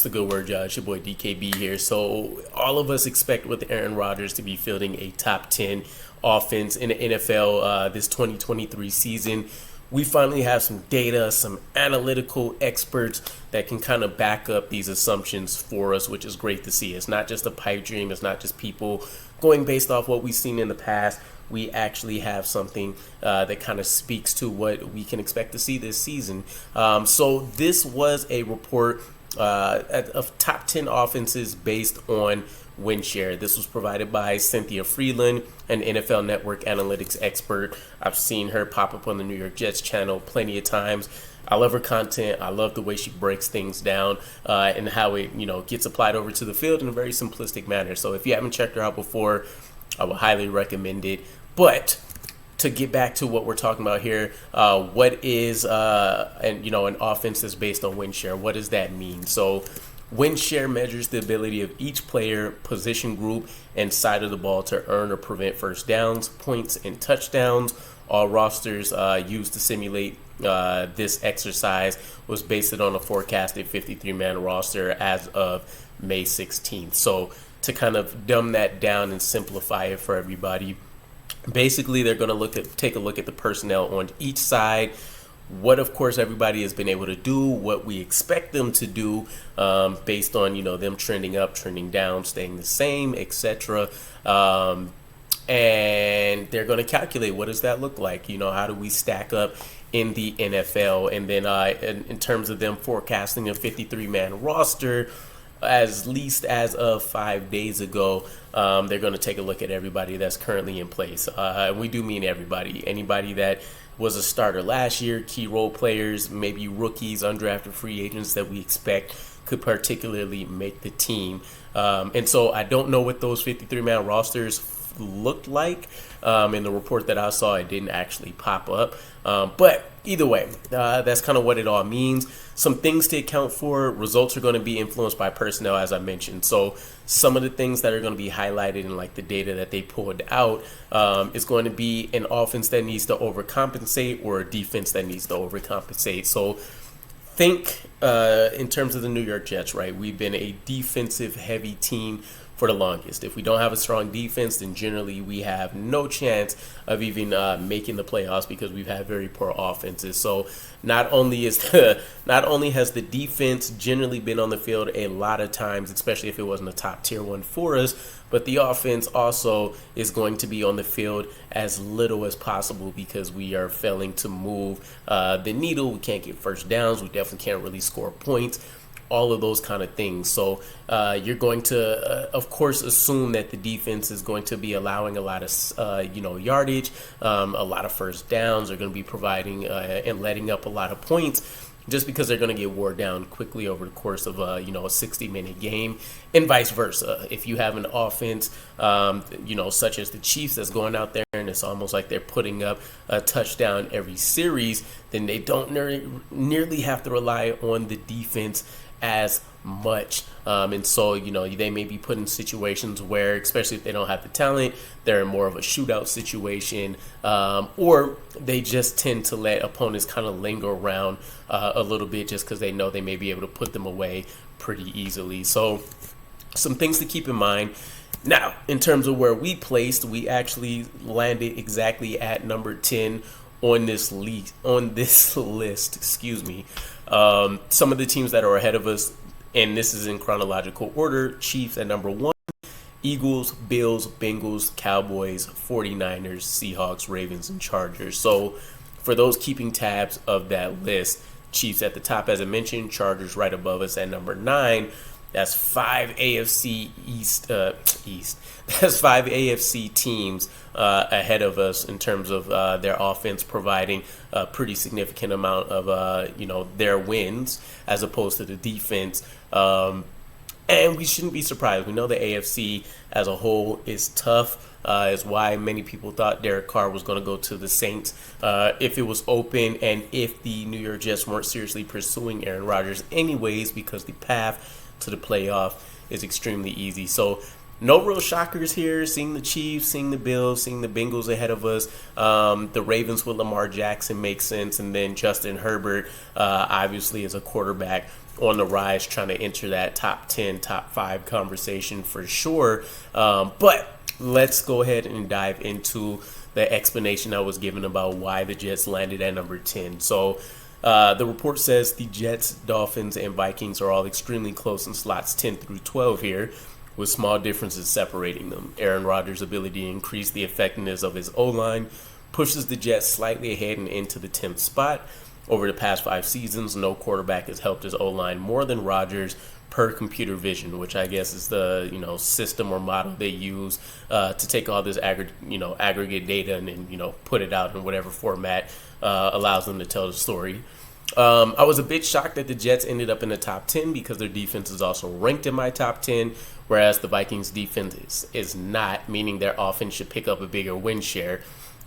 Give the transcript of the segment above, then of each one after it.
the good word, Josh. It's your boy DKB here. So all of us expect with Aaron Rodgers to be fielding a top 10 offense in the NFL this 2023 season. We finally have some data, some analytical experts that can kind of back up these assumptions for us, which is great to see. It's not just a pipe dream. It's not just people going based off what we've seen in the past. We actually have something that kind of speaks to what we can expect to see this season. So this was a report of top 10 offenses based on Windshare. This was provided by Cynthia Frelund, an NFL Network analytics expert. I've seen her pop up on the New York Jets channel plenty of times. I love her content. I love the way she breaks things down and how it, gets applied over to the field in a very simplistic manner. So if you haven't checked her out before, I would highly recommend it. But to get back to what we're talking about here, what is an offense that's based on Windshare? What does that mean? So Windshare measures the ability of each player, position group, and side of the ball to earn or prevent first downs, points, and touchdowns. All rosters used to simulate this exercise was based on a forecasted 53-man roster as of May 16th. So to kind of dumb that down and simplify it for everybody, basically they're going to take a look at the personnel on each side, what of course everybody has been able to do, what we expect them to do based on them trending up, trending down, staying the same, etc. And they're going to calculate what does that look like, how do we stack up in the NFL, and then in terms of them forecasting a 53-man roster, as least as of 5 days ago, they're going to take a look at everybody that's currently in place. We do mean everybody. Anybody that was a starter last year, key role players, maybe rookies, undrafted free agents that we expect could particularly make the team. And so I don't know what those 53-man rosters looked like. In the report that I saw, it didn't actually pop up. But either way, that's kind of what it all means. Some things to account for. Results are going to be influenced by personnel, as I mentioned. So some of the things that are going to be highlighted in like the data that they pulled out is going to be an offense that needs to overcompensate or a defense that needs to overcompensate. So think in terms of the New York Jets, right? We've been a defensive heavy team for the longest. If we don't have a strong defense, then generally we have no chance of even making the playoffs because we've had very poor offenses. So not only has the defense generally been on the field a lot of times, especially if it wasn't a top tier one for us, but the offense also is going to be on the field as little as possible because we are failing to move the needle. We can't get first downs. We definitely can't really score points. All of those kind of things. So you're going to, of course, assume that the defense is going to be allowing a lot of, yardage, a lot of first downs. They're going to be providing and letting up a lot of points just because they're going to get wore down quickly over the course of a 60-minute game, and vice versa. If you have an offense, such as the Chiefs that's going out there and it's almost like they're putting up a touchdown every series, then they don't nearly have to rely on the defense as much. And so, they may be put in situations where, especially if they don't have the talent, they're in more of a shootout situation, or they just tend to let opponents kind of linger around a little bit just because they know they may be able to put them away pretty easily. So some things to keep in mind. Now, in terms of where we placed, we actually landed exactly at number 10 on this list. Excuse me. Some of the teams that are ahead of us, and this is in chronological order: Chiefs at number 1, Eagles, Bills, Bengals, Cowboys, 49ers, Seahawks, Ravens, and Chargers. So for those keeping tabs of that list, Chiefs at the top, as I mentioned, Chargers right above us at number 9. That's 5 AFC East. That's 5 AFC teams ahead of us in terms of their offense providing a pretty significant amount of their wins as opposed to the defense. And we shouldn't be surprised. We know the AFC as a whole is tough. Is why many people thought Derek Carr was going to go to the Saints if it was open, and if the New York Jets weren't seriously pursuing Aaron Rodgers anyways, because the path to the playoff is extremely easy. So no real shockers here. Seeing the Chiefs, seeing the Bills, seeing the Bengals ahead of us. The Ravens with Lamar Jackson makes sense. And then Justin Herbert, obviously, as a quarterback on the rise, trying to enter that top 10, top 5 conversation for sure. But let's go ahead and dive into the explanation I was given about why the Jets landed at number 10. So the report says the Jets, Dolphins, and Vikings are all extremely close in slots 10 through 12 here, with small differences separating them. Aaron Rodgers' ability to increase the effectiveness of his O-line pushes the Jets slightly ahead and into the 10th spot. Over the past 5 seasons, no quarterback has helped his O-line more than Rodgers per computer vision, which I guess is the system or model they use to take all this aggregate data and then put it out in whatever format allows them to tell the story. I was a bit shocked that the Jets ended up in the top 10 because their defense is also ranked in my top 10, whereas the Vikings defense is not, meaning their offense should pick up a bigger win share.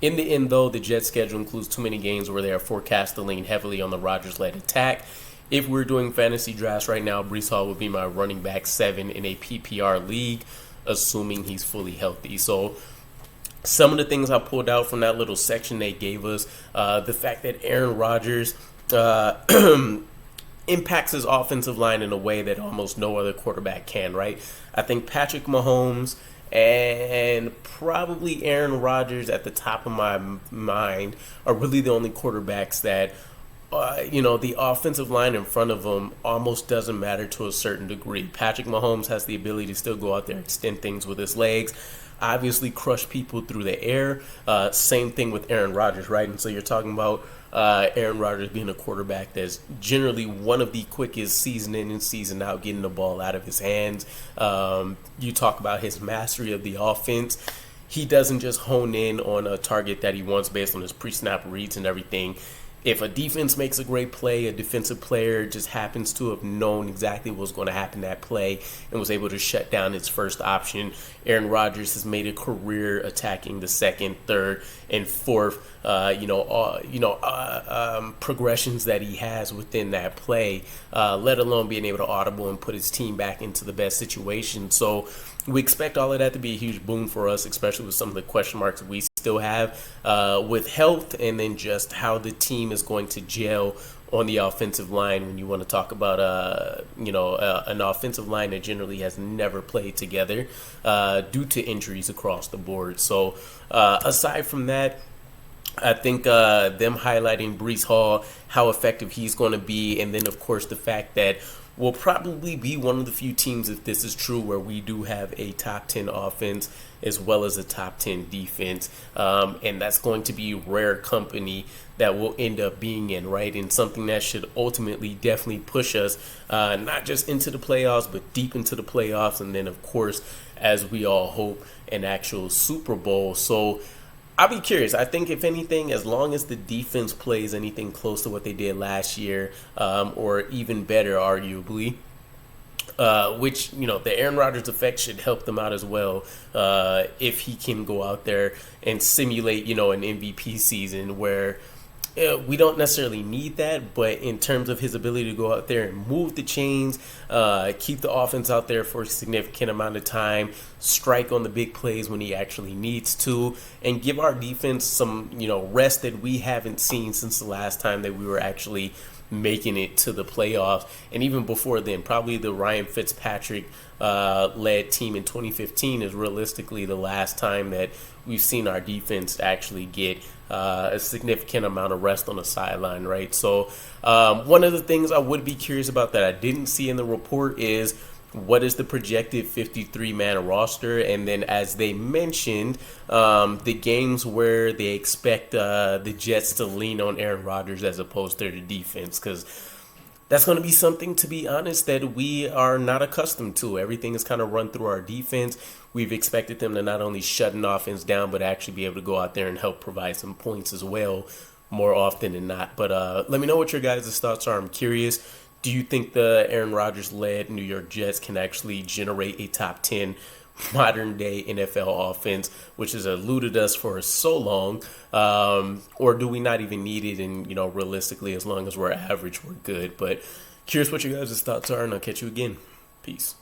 In the end, though, the Jets schedule includes too many games where they are forecast to lean heavily on the Rodgers-led attack. If we're doing fantasy drafts right now, Breece Hall would be my running back 7 in a PPR league, assuming he's fully healthy. So some of the things I pulled out from that little section they gave us, the fact that Aaron Rodgers impacts his offensive line in a way that almost no other quarterback can, right? I think Patrick Mahomes and probably Aaron Rodgers at the top of my mind are really the only quarterbacks that, the offensive line in front of them almost doesn't matter to a certain degree. Patrick Mahomes has the ability to still go out there and extend things with his legs, obviously crush people through the air. Same thing with Aaron Rodgers, right? And so you're talking about Aaron Rodgers being a quarterback that's generally one of the quickest season in and season out getting the ball out of his hands. You talk about his mastery of the offense. He doesn't just hone in on a target that he wants based on his pre-snap reads and everything. If a defense makes a great play, a defensive player just happens to have known exactly what's going to happen that play and was able to shut down its first option. Aaron Rodgers has made a career attacking the second, third, and fourth, progressions that he has within that play, let alone being able to audible and put his team back into the best situation. So we expect all of that to be a huge boon for us, especially with some of the question marks we still have with health, and then just how the team is going to gel on the offensive line when you want to talk about an offensive line that generally has never played together due to injuries across the board. So aside from that, I think them highlighting Breece Hall, how effective he's going to be, and then of course the fact that we'll probably be one of the few teams, if this is true, where we do have a top 10 offense as well as a top 10 defense. And that's going to be rare company that we'll end up being in, right? And something that should ultimately definitely push us not just into the playoffs, but deep into the playoffs. And then, of course, as we all hope, an actual Super Bowl. So I'll be curious. I think, if anything, as long as the defense plays anything close to what they did last year, or even better, arguably, which, the Aaron Rodgers effect should help them out as well, if he can go out there and simulate, an MVP season where we don't necessarily need that, but in terms of his ability to go out there and move the chains, keep the offense out there for a significant amount of time, strike on the big plays when he actually needs to, and give our defense some, rest that we haven't seen since the last time that we were actually making it to the playoffs. And even before then, probably the Ryan Fitzpatrick led team in 2015 is realistically the last time that we've seen our defense actually get a significant amount of rest on the sideline, right? So one of the things I would be curious about that I didn't see in the report is what is the projected 53-man roster, and then, as they mentioned, the games where they expect the Jets to lean on Aaron Rodgers as opposed to their defense, because that's going to be something, to be honest, that we are not accustomed to. Everything is kind of run through our defense. We've expected them to not only shut an offense down, but actually be able to go out there and help provide some points as well, more often than not. But let me know what your guys' thoughts are. I'm curious. Do you think the Aaron Rodgers-led New York Jets can actually generate a top 10 modern-day NFL offense, which has eluded us for so long? Or do we not even need it? And, realistically, as long as we're average, we're good. But curious what your guys' thoughts are, and I'll catch you again. Peace.